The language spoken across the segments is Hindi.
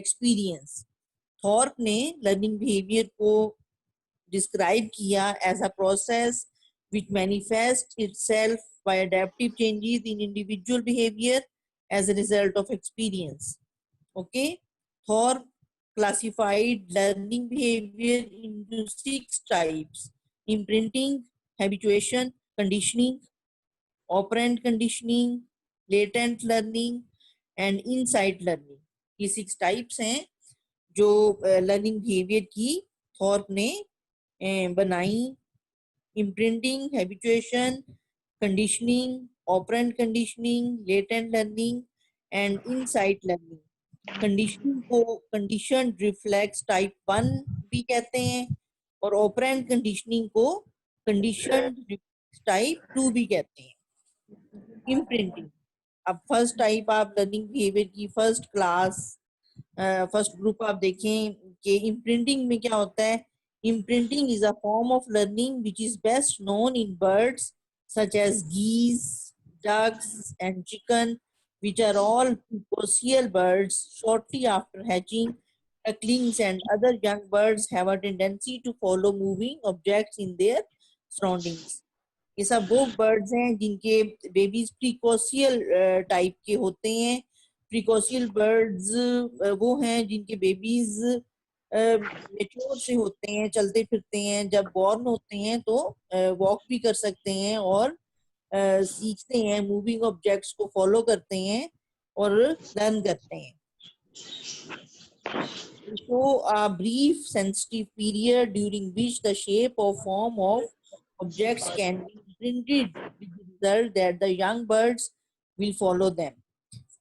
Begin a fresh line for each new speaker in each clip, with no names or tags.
experience. थॉर्प ने लर्निंग बिहेवियर को डिस्क्राइब किया as a process which manifests itself by adaptive changes in individual behavior as a result of experience. Okay, Thorpe classified learning behavior into 6 types: imprinting, habituation, conditioning, operant conditioning, latent learning and insight learning. ये 6 types हैं जो लर्निंग बिहेवियर की थॉर्प ने बनाई. Imprinting, habituation, conditioning, operant conditioning, latent learning and insight learning. Conditioning को कंडीशनड रिफ्लेक्स टाइप 1 भी कहते हैं और ऑपरेंट कंडीशनिंग को कंडीशनड रिफ्लेक्स टाइप 2 भी कहते हैं. इम्प्रिंटिंग, अब फर्स्ट टाइप आप लर्निंग बिहेवियर की फर्स्ट क्लास फर्स्ट ग्रुप आप देखें कि इम्प्रिंटिंग में क्या होता है. Imprinting is a form of learning which is best known in birds such as geese, ducks and chicken, which are all precocial birds. Shortly after hatching, ducklings and other young birds have a tendency to follow moving objects in their surroundings. ये सब वो बर्ड्स हैं जिनके बेबीज प्रीकोशियल टाइप के होते हैं. प्रीकोशियल बर्ड्स वो हैं जिनके बेबीज मेच्योर से होते हैं, चलते फिरते हैं. जब बॉर्न होते हैं तो वॉक भी कर सकते हैं और सीखते हैं, मूविंग ऑब्जेक्ट्स को फॉलो करते हैं और लर्न करते हैं. So a brief sensitive period during which the shape or form of objects can be imprinted with the result that the young birds will follow them.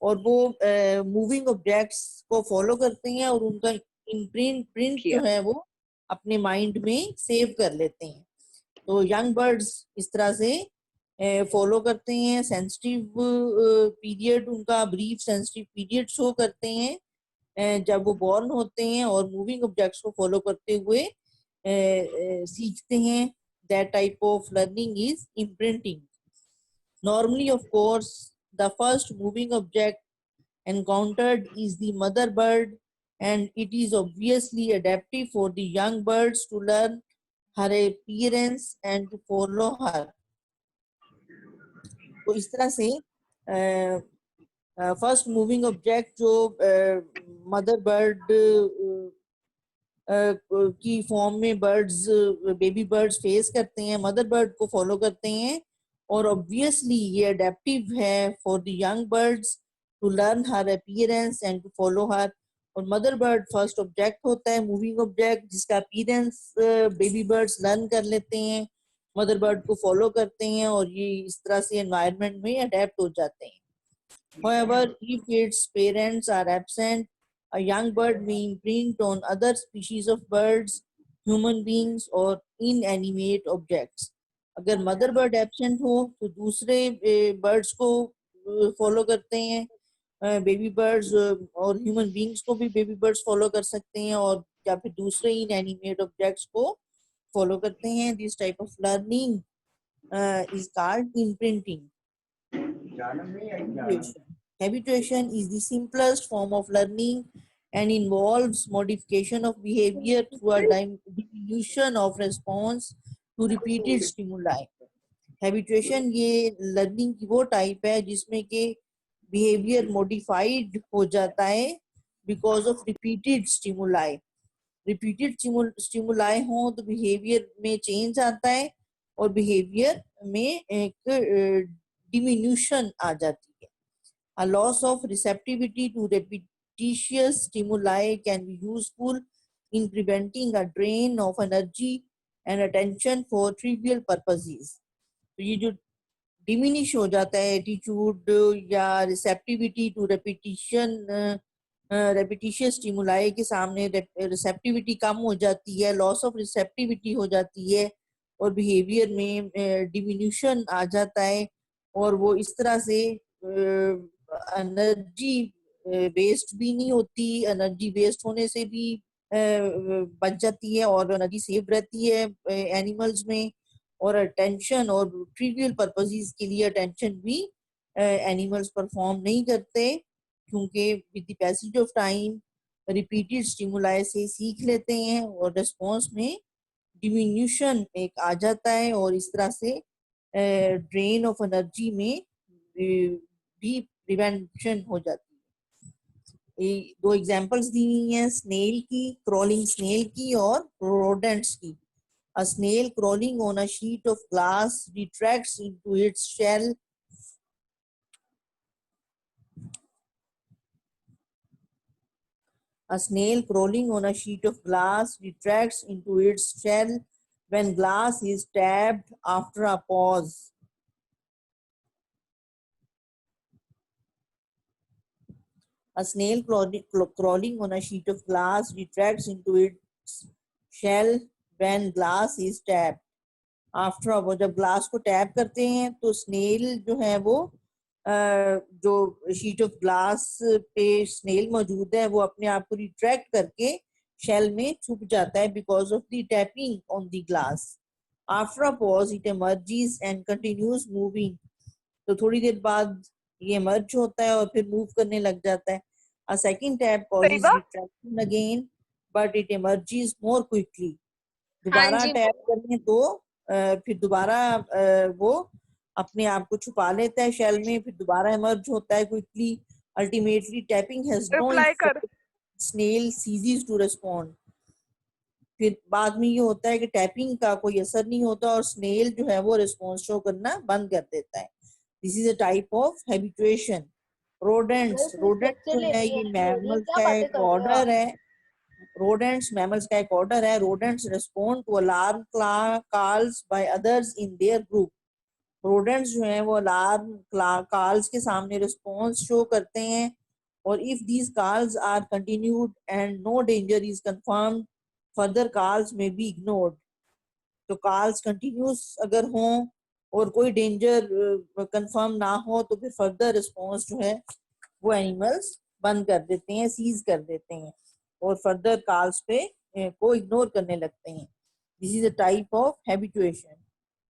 और वो मूविंग ऑब्जेक्ट्स को फॉलो करते हैं और उनका प्रिंट जो है वो अपने माइंड में सेव कर लेते हैं. तो यंग बर्ड्स इस तरह से फॉलो करते हैं. सेंसिटिव पीरियड उनका ब्रीफ सेंसिटिव पीरियड शो करते हैं जब वो बॉर्न होते हैं और मूविंग ऑब्जेक्ट्स को फॉलो करते हुए सीखते हैं. That type of learning is imprinting. Normally of course the first moving object encountered is the mother bird, and it is obviously adaptive for the young birds to learn her appearance and to follow her. तो इस तरह से फर्स्ट मूविंग ऑब्जेक्ट जो मदर बर्ड की फॉर्म में बर्ड्स बेबी बर्ड्स फेस करते हैं, मदर बर्ड को फॉलो करते हैं और ऑब्वियसली ये अडेप्टिव है for the young birds to learn her appearance and to follow her. और मदर बर्ड फर्स्ट ऑब्जेक्ट होता है मूविंग ऑब्जेक्ट जिसका अपीयरेंस बेबी बर्ड्स लर्न कर लेते हैं, मदर बर्ड को फॉलो करते हैं और ये इस तरह से एनवायरनमेंट में अडेप्ट हो जाते हैं. However, if its parents are absent, a young bird may imprint on other species of birds, human beings और inanimate objects. अगर मदर बर्ड एब्सेंट हो तो दूसरे बर्ड्स को फॉलो करते हैं, बेबी बर्ड्स और ह्यूमन बींग्स को भी बेबी बर्ड्स फॉलो कर सकते हैं और या फिर दूसरे इनएनिमेट ऑब्जेक्ट्स को फॉलो करते हैं. This type of learning is called imprinting. Habituation is the simplest form of learning and involves modification of behavior through a diminution of response to repeated stimuli. Habituation ये learning की वो type है जिसमें के behavior modified हो जाता है because of repeated stimuli. Repeated stimuli हो तो behavior में change आता है और behavior में एक diminution आ जाती है. A loss of receptivity to repetitious stimuli can be useful in preventing a drain of energy and attention for trivial purposes. तो ये जो diminish हो जाता है एटीट्यूड या receptivity to repetitious stimuli के सामने receptivity कम हो जाती है, loss of receptivity हो जाती है और behavior में diminution आ जाता है और वो इस तरह से एनर्जी वेस्ट भी नहीं होती. एनर्जी वेस्ट होने से भी बच जाती है और एनर्जी सेव रहती है एनिमल्स में. और अटेंशन और ट्रिवियल पर्पसेस के लिए अटेंशन भी एनिमल्स परफॉर्म नहीं करते क्योंकि with the passage of time repeated stimuli से सीख लेते हैं और रिस्पॉन्स में डिमिन्यूशन एक आ जाता है और इस तरह से ड्रेन ऑफ एनर्जी में भी प्रिवेंशन हो जाती है। दो एग्जांपल्स दी हुई हैं स्नेल की, क्रॉलिंग स्नेल की और रोडेंट्स की। A snail crawling on a sheet of glass retracts into its shell. A snail crawling on a sheet of glass retracts into its shell when glass is tapped after a pause. A snail crawling on a sheet of glass retracts into its shell when glass is tapped. After वो जब ग्लास को टैप करते हैं तो स्नेल जो है वो जो शीट ऑफ ग्लास पे स्नेल मौजूद है वो अपने आप को रिट्रैक्ट करके शेल में छुप जाता है because of the tapping on the glass. After a pause it emerges and continues moving. तो थोड़ी देर बाद ये एमर्ज होता है और फिर मूव करने लग जाता है। A second tap causes retraction again but it emerges more quickly.
हाँ
दोबारा
जी
टैप करने तो फिर दोबारा वो अपने आप को छुपा लेता है शेल में, फिर दोबारा इमर्ज होता है quickly. Ultimately tapping has no
reply कर।
Effect, snail ceases to respond. फिर बाद में ये होता है कि टैपिंग का कोई असर नहीं होता और स्नेल जो है वो रिस्पॉन्स शो करना बंद कर देता है। This is a type of habituation. Rodents, rodent जो है ये मैमल्स का एक ऑर्डर है। Rodents, mammals का एक ऑर्डर है। Rodents respond to alarm calls by others in their group. Rodents जो है वो अलार्म calls के सामने रिस्पॉन्स शो करते हैं और if these calls are continued and no danger is confirmed, further calls may be ignored. तो calls continuous अगर हों और कोई डेंजर कंफर्म ना हो तो फिर फर्दर रिस्पॉन्स जो है वो एनिमल्स बंद कर देते हैं, सीज कर देते हैं और फर्दर कॉल्स पे को इग्नोर करने लगते हैं। This is a type of habituation.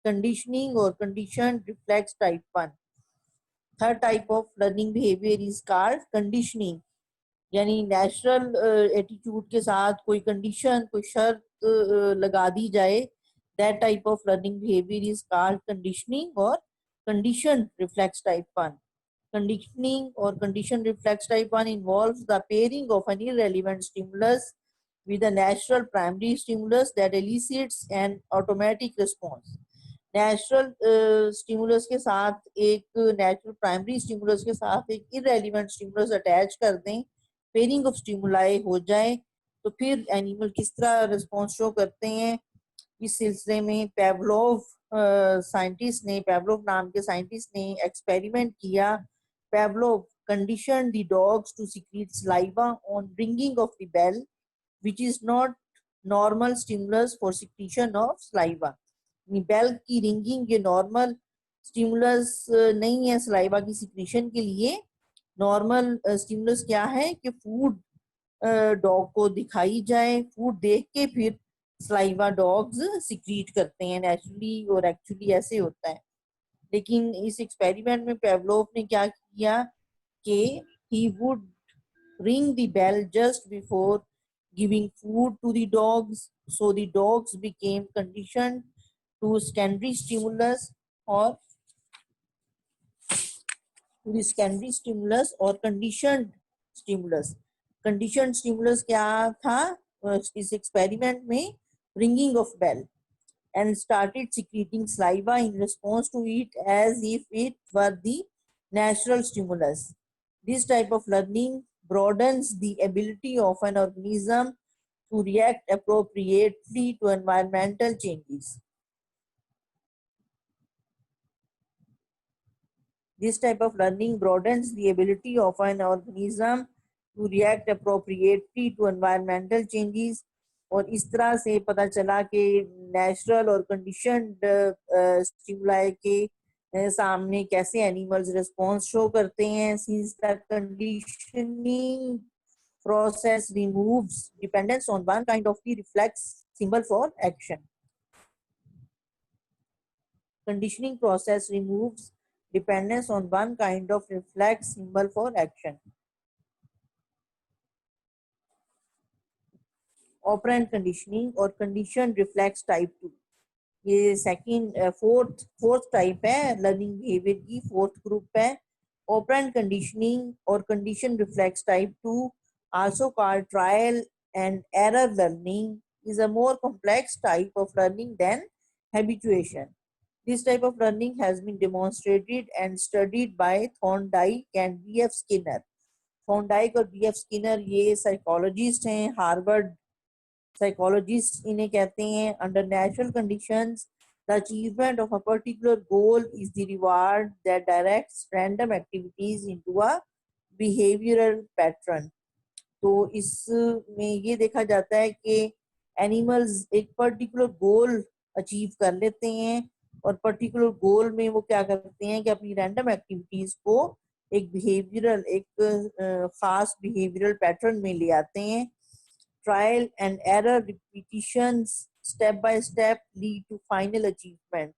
Conditioning और condition reflex type 1। Third type of learning behaviour is called conditioning, यानी नेचुरल एटीट्यूड के साथ कोई कंडीशन, कोई शर्त लगा दी जाए। That type of learning behaviour is called conditioning और condition reflex type 1। Conditioning or condition reflex type 1 involves the pairing of an irrelevant stimulus with a natural primary stimulus that elicits an automatic response. Natural stimulus के साथ एक नेचुरल प्राइमरी स्टिमुलस के साथ एक इररेलेवेंट स्टिमुलस अटैच कर दें, पेयरिंग ऑफ स्टिमुलाई हो जाए तो फिर एनिमल किस तरह रिस्पॉन्स शो करते हैं। इस सिलसिले में पेवलोव नाम के साइंटिस्ट ने एक्सपेरिमेंट किया। Pavlov conditioned the dogs to secrete saliva on ringing of the bell, which is not normal stimulus for secretion of saliva. Bell की रिंगिंग ये नॉर्मल स्टिमुलस नहीं है सलाइवा की सिक्रीशन के लिए। नॉर्मल स्टिमुलस क्या है कि फूड डॉग को दिखाई जाए, फूड देख के फिर सलाइवा डॉग्स सिक्रीट करते हैं नेचुरली और एक्चुअली ऐसे होता है। लेकिन इस एक्सपेरिमेंट में पेवलोव ने क्या किया कि he would ring the bell just before giving food to the dogs, so the dogs became conditioned to secondary stimulus or to the secondary stimulus or conditioned stimulus. Conditioned stimulus क्या था इस एक्सपेरिमेंट में? ringing of bell, and started secreting saliva in response to it as if it were the natural stimulus. This type of learning broadens the ability of an organism to react appropriately to environmental changes. This type of learning broadens the ability of an organism to react appropriately to environmental changes. और इस तरह से पता चला कि नेचुरल और कंडीशनड स्टिमुलाई के सामने कैसे एनिमल्स रिस्पॉन्स शो करते हैं। Since the conditioning process removes dependence on one kind of the reflex symbol for action. Conditioning process removes dependence on one kind of reflex symbol for action. Operant conditioning और कंडीशन रिफ्लेक्स टाइप 2। ये सेकंड फोर्थ टाइप है लर्निंग बिहेवियर की, फोर्थ ग्रुप है। ऑपरेंट कंडीशनिंग और condition reflex type 2 also called trial and error learning is a more complex type of learning than habituation. This type of learning has been demonstrated and studied by Thorndike and B.F. Skinner. Thorndike और B.F. Skinner ये साइकोलॉजिस्ट हैं, हार्वर्ड साइकोलॉजिस्ट इन्हें कहते हैं। Under natural conditions the achievement of a particular goal is the reward that directs random activities into a behavioral pattern. तो इसमें ये देखा जाता है कि एनिमल्स एक पर्टिकुलर गोल अचीव कर लेते हैं और पर्टिकुलर गोल में वो क्या करते हैं कि अपनी रैंडम एक्टिविटीज को एक बिहेवियरल, एक खास बिहेवियरल पैटर्न में ले आते हैं। Trial and error repetitions step by step lead to final achievement.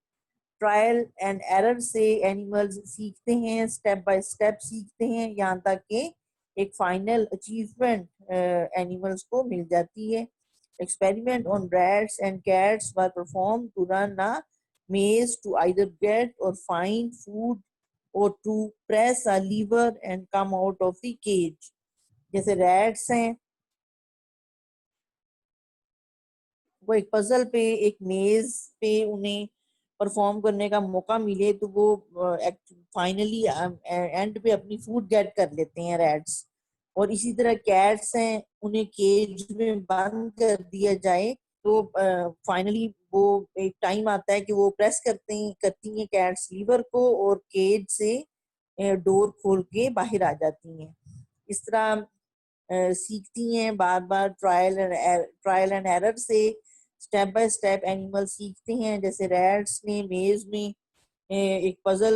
Trial and error से एनिमल्स सीखते हैं, स्टेप बाय स्टेप सीखते हैं, यहाँ तक कि एक फाइनल अचीवमेंट एनिमल्स को मिल जाती है। Experiment on rats and cats were perform to run a maze to either get और फाइंड फूड और to press a lever and come out of the cage. जैसे रैट्स हैं, वो एक पजल पे, एक मेज पे उन्हें परफॉर्म करने का मौका मिले तो वो फाइनली एंड पे अपनी फूड गेट कर लेते हैं रैट्स। और इसी तरह कैट्स हैं, उन्हें केज में बंद कर दिया जाए तो फाइनली वो एक टाइम आता है कि वो प्रेस करती हैं कैट्स लीवर को और केज से डोर खोल के बाहर आ जाती हैं। इस तरह सीखती हैं बार बार, ट्रायल एंड एरर से स्टेप बाय स्टेप एनिमल सीखते हैं। जैसे रैट्स ने मेज में एक पजल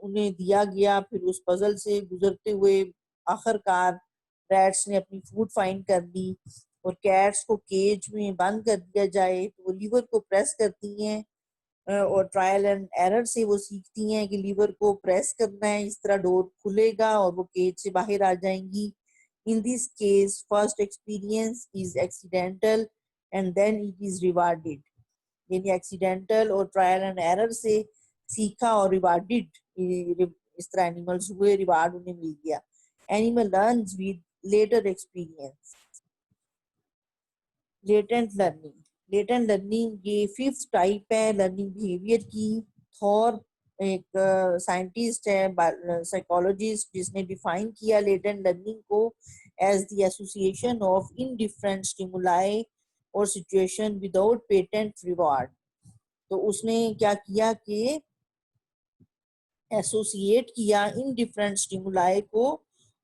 उन्हें दिया गया, फिर उस पजल से गुजरते हुए आखिरकार रैट्स ने अपनी फूड फाइंड कर ली। और कैट्स को केज में बंद कर दिया जाए तो वो लीवर को प्रेस करती हैं और ट्रायल एंड एरर से वो सीखती हैं कि लीवर को प्रेस करना है, इस तरह डोर खुलेगा और वो केज से बाहर आ जाएंगी। In this case, first experience is accidental and then it is rewarded. यानी accidental और trial and error से सीखा और rewarded, इस तरह एनिमल्स हुए, रिवार्ड उन्हें मिल गया। Animal learns with later experience. Latent learning. Latent learning ये फिफ्थ टाइप है लर्निंग बिहेवियर की। थॉर एक साइंटिस्ट है, साइकोलॉजिस्ट, जिसने डिफाइन किया लेटेंट लर्निंग को as the association of indifferent stimuli और सिचुएशन विदाउट पेटेंट रिवार्ड। तो उसने क्या किया कि एसोसिएट किया इन डिफरेंट स्टिमुलाई को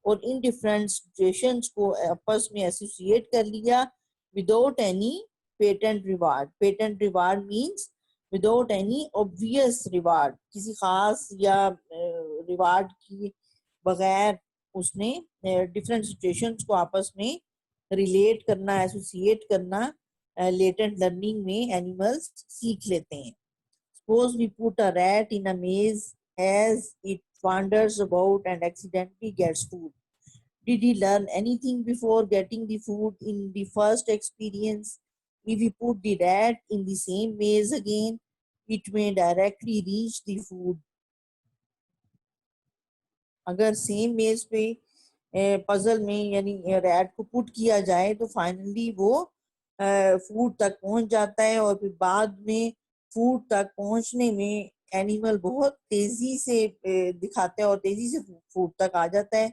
और इन डिफरेंट सिचुएशंस को आपस में एसोसिएट कर लिया without any patent reward. Patent reward means without any obvious reward, किसी खास या रिवार्ड की बगैर उसने डिफरेंट सिचुएशंस को आपस में रिलेट करना, एसोसिएट करना लेटेंट लर्निंग में एनिमल्स सीख लेते हैं। Suppose we put a rat in a maze as it wanders about and accidentally gets food. Did he learn anything before getting the food in the first experience? If we put the rat in the same maze again, it may directly reach the food. अगर सेम मेज पे पजल में यानी रैट को पुट किया जाए तो फाइनली वो फूड तक पहुंच जाता है और फिर बाद में फूड तक पहुंचने में एनिमल बहुत तेजी से दिखाता है और तेजी से फूड तक आ जाता है,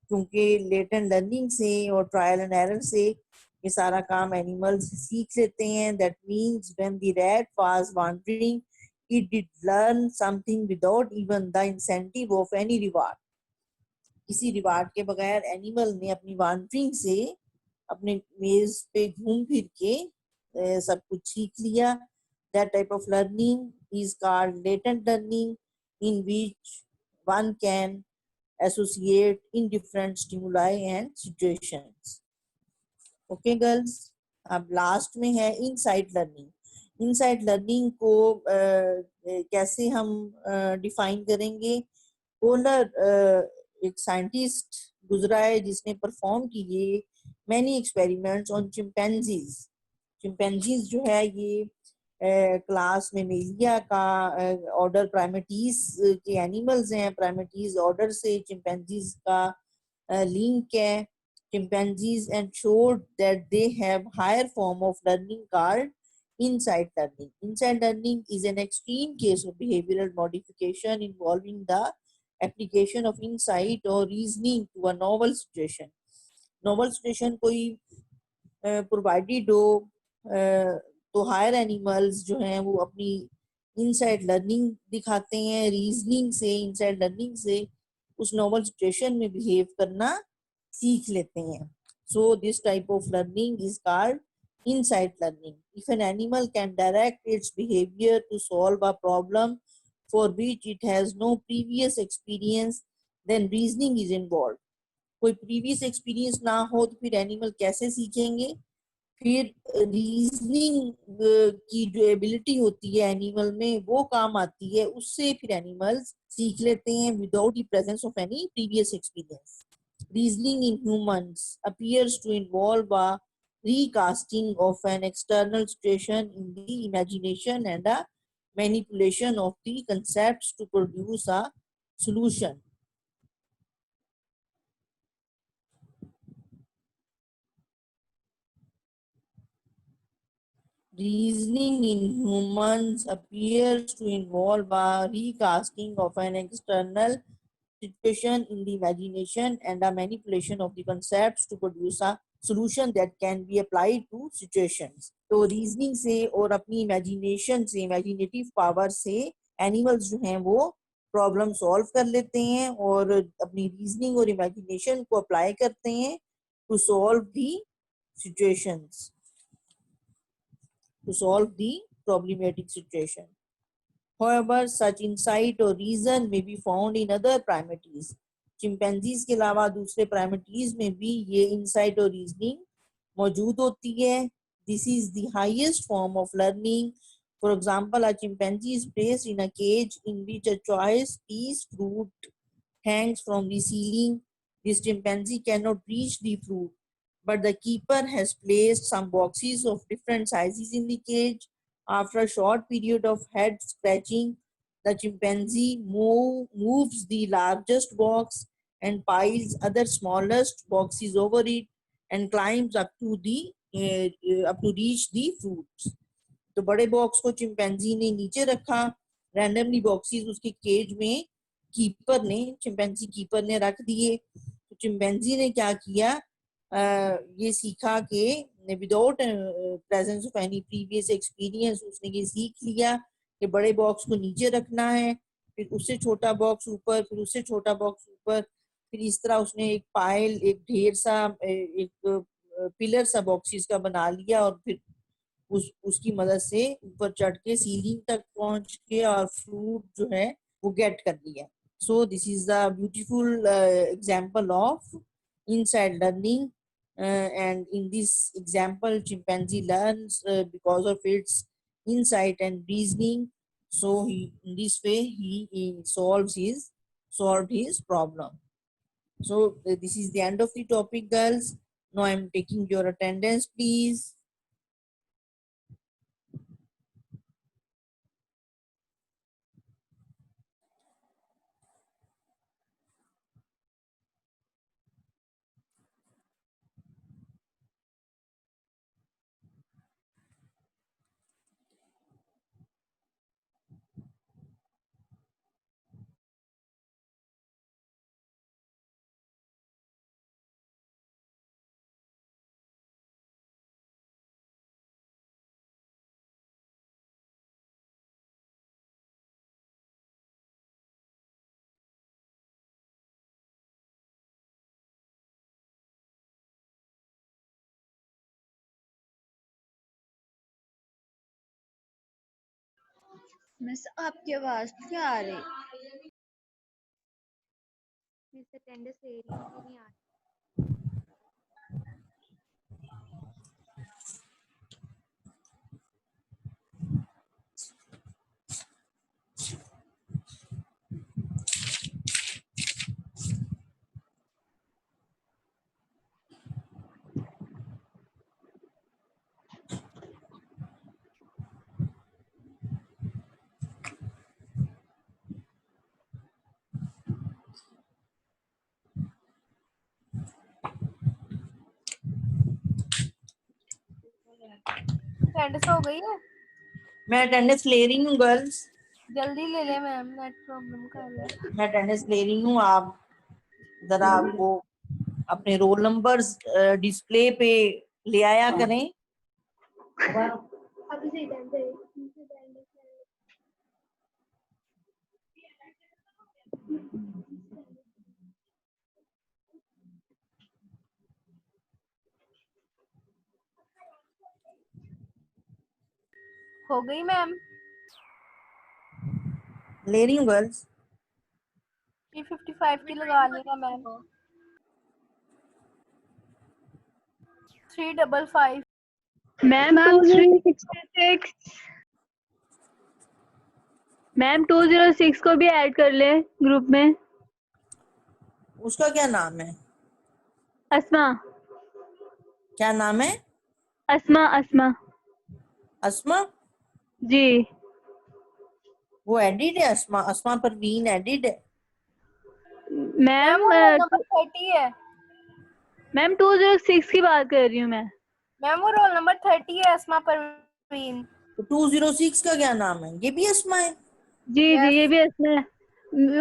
क्योंकि लेटेंट लर्निंग से और ट्रायल एंड एरर से ये सारा काम एनिमल्स सीख लेते हैं। That means when the rat was wandering it did learn something without even the incentive of any reward. किसी रिवार्ड के बगैर एनिमल ने अपनी वांडरिंग से अपने मेज पे घूम फिर के सब कुछ सीख लिया। That type of learning is called latent learning, in which one can associate in different stimuli and situations. Okay girls, अब लास्ट में है इनसाइट लर्निंग। इनसाइट लर्निंग को कैसे हम डिफाइन करेंगे? कोलर एक साइंटिस्ट गुजरा है जिसने परफॉर्म किए many experiments on chimpanzees. Chimpanzees जो है ये क्लास मेमेलिया का ऑर्डर प्राइमेटीज के एनिमल्स हैं. प्राइमेटीज ऑर्डर से चिंपैंजीज का लिंक है. Chimpanzees and showed that they have higher form of learning called insight learning. Insight learning is an extreme case of behavioral modification involving the application of insight or reasoning to a novel situation. Novel situation कोई प्रोवाइडेड हो तो हायर एनिमल्स जो हैं वो अपनी इनसाइड लर्निंग दिखाते हैं. रीजनिंग से, इनसाइड लर्निंग से उस नॉवल सिचुएशन में बिहेव करना सीख लेते हैं. So this type of learning is called insight learning. If an animal can direct its behavior to solve a problem for which it has no previous experience, then reasoning is involved. कोई previous experience ना हो तो फिर animal कैसे सीखेंगे? फिर रीजनिंग की जो एबिलिटी होती है एनिमल में वो काम आती है. उससे फिर एनिमल्स सीख लेते हैं without the presence of any previous experience. Reasoning in humans appears to involve a recasting of an external situation in the imagination and a manipulation of the concepts to produce a solution. Reasoning in humans appears to involve a recasting of an external situation in the imagination and a manipulation of the concepts to produce a solution that can be applied to situations. तो रीजनिंग से और अपनी इमेजिनेशन से, इमेजिनेटिव पावर से एनिमल्स जो हैं वो प्रॉब्लम सॉल्व कर लेते हैं और अपनी रीजनिंग और इमेजिनेशन को अप्लाई करते हैं to solve the situations, to solve the problematic situation. However, such insight or reason may be found in other primates. Chimpanzees के अलावा दूसरे प्राइमेटीज में भी ये इंसाइट और रीजनिंग मौजूद होती है. This is the highest form of learning. For example, a chimpanzee is placed in a cage in which a choice piece fruit hangs from the ceiling. This chimpanzee cannot reach the fruit, but the keeper has placed some boxes of different sizes in the cage. After a short period of head scratching, the chimpanzee moves the largest box and piles other smallest boxes over it and climbs up to reach the fruits. तो बड़े बॉक्स को चिंपैंजी ने नीचे रखा. रैंडमली बॉक्सेस उसके केज में चिंपैंजी कीपर ने रख दिए. तो चिंपैंजी ने क्या किया, ये सीखा कि without presence of any previous experience उसने ये सीख लिया कि बड़े बॉक्स को नीचे रखना है, फिर उससे छोटा बॉक्स ऊपर, फिर उससे छोटा बॉक्स ऊपर, फिर इस तरह उसने एक पाइल, एक ढेर सा, एक पिलर सा बॉक्सेस का बना लिया और फिर उसकी मदद से ऊपर चढ़ के सीलिंग तक पहुंच के और फ्रूट जो है वो गेट कर लिया. So this is the beautiful example of inside learning. And in this example, chimpanzee learns because of its insight and reasoning. So in this way he solved his problem. So this is the end of the topic, girls. Now I'm taking your attendance, please.
Miss आपकी आवाज क्या आ रही? मिस अटेंडेंस ले रही हूँ, नहीं आ रही.
अटेंडेंस हो गई है?
मैं अटेंडेंस ले रही हूँ गर्ल्स,
जल्दी ले ले मैम, नेट प्रॉब्लम कर रहा है।
मैं अटेंडेंस ले रही हूँ। आप जरा वो अपने रोल नंबर्स डिस्प्ले पे ले आया करें।
अभी से अटेंडेंस
हो गई मैम?
ले रही हूँ गर्ल्स।
355 की लगा लेगा मैम। 355।
मैम 206 मैम 206 को भी ऐड कर ले ग्रुप में।
उसका क्या नाम है?
अस्मा।
क्या नाम है?
अस्मा अस्मा
अस्मा?
जी।
वो एडिड है? अस्मा, अस्मा परवीन एडिड है?
मैम
वो रोल नंबर 30 है।
मैम 206 की बात कर रही हूँ मैं।
मैम वो रोल नंबर 30 है, अस्मा परवीन।
तो 206 का क्या नाम है? ये भी अस्मा है?
जी
Yes.
जी, ये भी अस्मा है।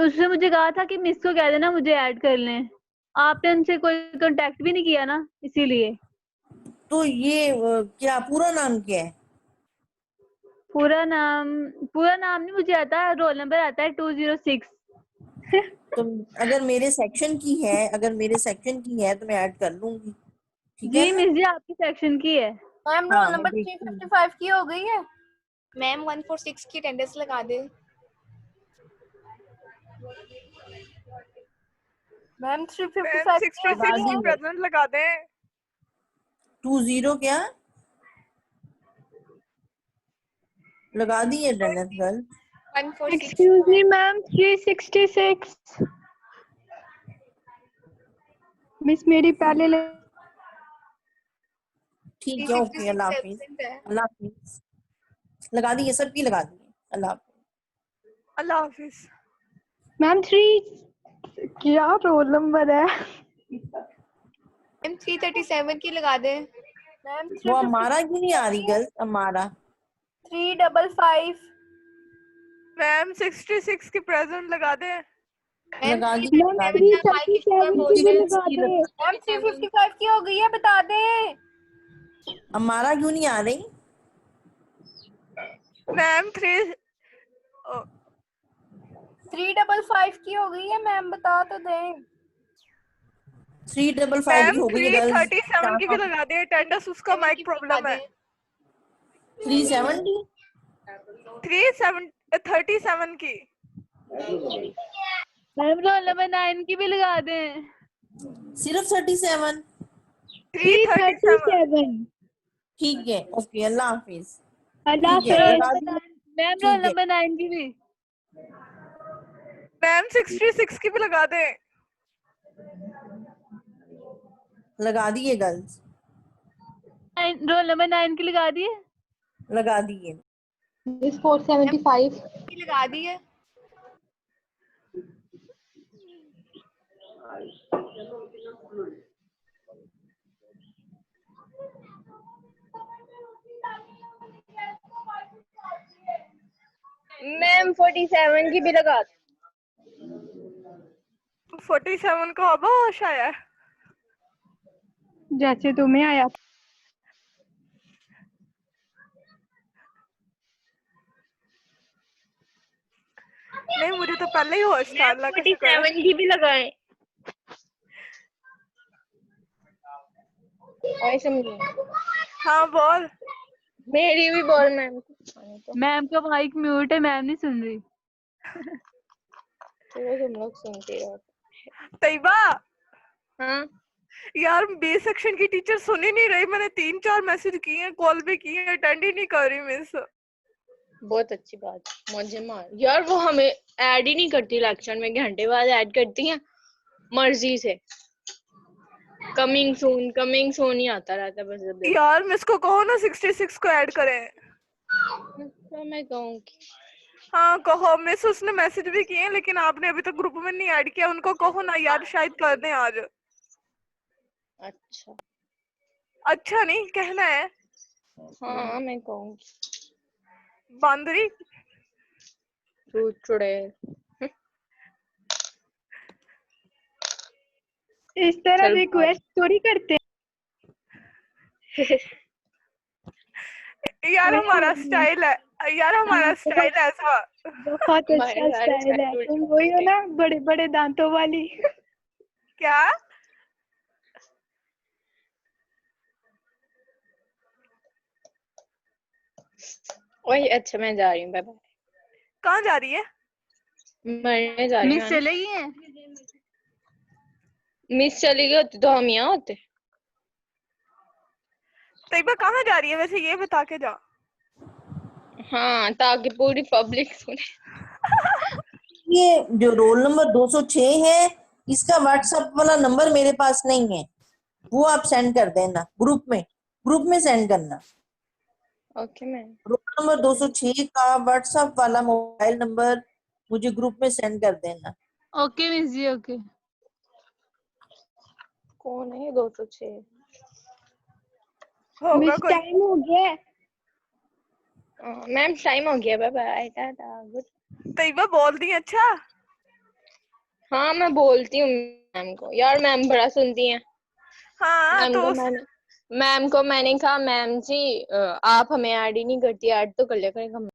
उसने मुझे कहा था कि मिस को कह देना मुझे ऐड कर लें। आपने उनसे कोई कांटेक्ट भी नहीं किया ना, इसीलिए।
तो ये क्या पूरा नाम क्या है?
पूरा नाम नहीं मुझे आता है, रोल नंबर आता है 206।
तो अगर मेरे सेक्शन की है, तो मैं ऐड कर लूंगी, ठीक है
जी
ना?
मिस जी, आपकी सेक्शन की है।
मैम
हाँ,
रोल
मैं
नंबर
देखती हूँ।
355 की हो गई है।
मैम 146 की अटेंडेंस लगा दे।
मैम 355 की हो
66
गई
की
है।
प्रेजेंट लगा दें।
20 क्या लगा दी है attendance girl?
146
excuse me ma'am, 366 miss मेरी पहले
ठीक है, ओके, अल्लाह हाफिज।
है।
अल्लाह हाफिज। लगा दी है, सबकी लगा दी है। अल्लाह हाफिज।
अल्लाह हाफिज।
मैम 3 क्या रोल नंबर है?
मैम 337 की लगा दे।
मैम
वो हमारा क्यों नहीं आ रही गर्ल? हमारा
355।
मैम 66 की प्रेजेंट लगा दें।
लगा दी,
मैम
लगा दी।
337 की भी लगा दे।
मैम 355 की हो गई है, बता दे।
हमारा क्यों नहीं आ रही?
मैम
355 की हो गई है मैम, बता तो दें।
355 की हो गई है गर्ल्स।
337 की भी लगा दें। अटेंडेंस उसका माइक प्रॉब्लम है।
370
37 की।
मैम रोल नंबर 9 की भी लगा दें।
सिर्फ 37?
337।
ठीक है, ओके, अल्लाह हाफिज।
अल्लाह
ठीक है,
हाफिज।
लगा दी।
मैम रोल
ठीक है,
नंबर 9 की भी।
मैम 66 की भी लगा दें।
लगा दी है गर्ल्स,
रोल नंबर 9 की लगा दिए।
लगा दी है।
475
की लगा दी है।
मैम 47 की भी लगा
47 का होश आया।
जैसे तुम्हें आया।
नहीं, मुझे तो पहले ही होश था। अल्लाह का शुक्र है।
47 की भी लगाए। ऐसे
हाँ बोल।
मेरी भी बोल मैम।
मैम का माइक म्यूट है, मैम नहीं सुन रही।
चलो तुम लोग सुनते रहो।
तैयबा,
हाँ
यार बी सेक्शन की टीचर सुन ही नहीं रही। मैंने 3-4 मैसेज किए हैं, कॉल भी किए हैं, अटेंड ही नहीं कर रही मिस।
बहुत अच्छी बात। मुझे मार यार, वो हमें ऐड ही नहीं करती लेक्चर में, घंटे बाद ऐड करती हैं मर्जी से। कमिंग सून ही आता रहता है बस जब देखो।
यार मिस को कहो ना 66 को ऐड करें।
तो मैं कहूँगी।
हाँ कहो मिस, उसने मैसेज भी किए हैं लेकिन आपने अभी तक ग्रुप में नहीं ऐड किया। उनको कहो ना यार, शायद कर दें आज।
अच्छा
अच्छा नहीं कहना है।
हाँ मैं कहूँगी
बांदरी
तू चुड़ैल।
इस तरह
चल
रिक्वेस्ट थोड़ी करते हैं।
यार
हाँ,
हमारा स्टाइल है, यार हमारा
हाँ,
स्टाइल ऐसा।
बहुत
हमारे
अच्छा
सारे
स्टाइल है।
style
तुम
उल्टे
वही हो
पुल्टे।
ना, बड़े बड़े दांतों वाली।
क्या?
वही अच्छा मैं जा रही हूँ, बाय बाय।
कहाँ जा रही है?
मरने जा रही
मिस
हूँ।
चले गई हैं?
मिस चली गई होती तो हम यहाँ होते।
तैयबा कहाँ जा रही है वैसे, ये बता के जा।
हाँ ताकि पूरी पब्लिक सुने।
ये जो रोल नंबर 206 है, इसका व्हाट्सएप वाला नंबर मेरे पास नहीं है, वो आप सेंड कर देना ग्रुप में सेंड करना।
Okay ma'am.
रोल नंबर 206 का व्हाट्सएप वाला मोबाइल नंबर मुझे ग्रुप में सेंड कर देना।
ओके मिस जी, ओके।
कौन है 206?
होगा
मिस
कोई।
टाइम हो गया है।
मैम टाइम हो गया, bye bye tata good.
Tayyaba बोल दी अच्छा।
हाँ मैं बोलती हूँ मैम को, यार मैम बड़ा सुनती हैं।
हाँ
मैम
तो
को मैंने कहा मैम जी आप हमें ऐड ही नहीं करती, ऐड तो कर लिया करें।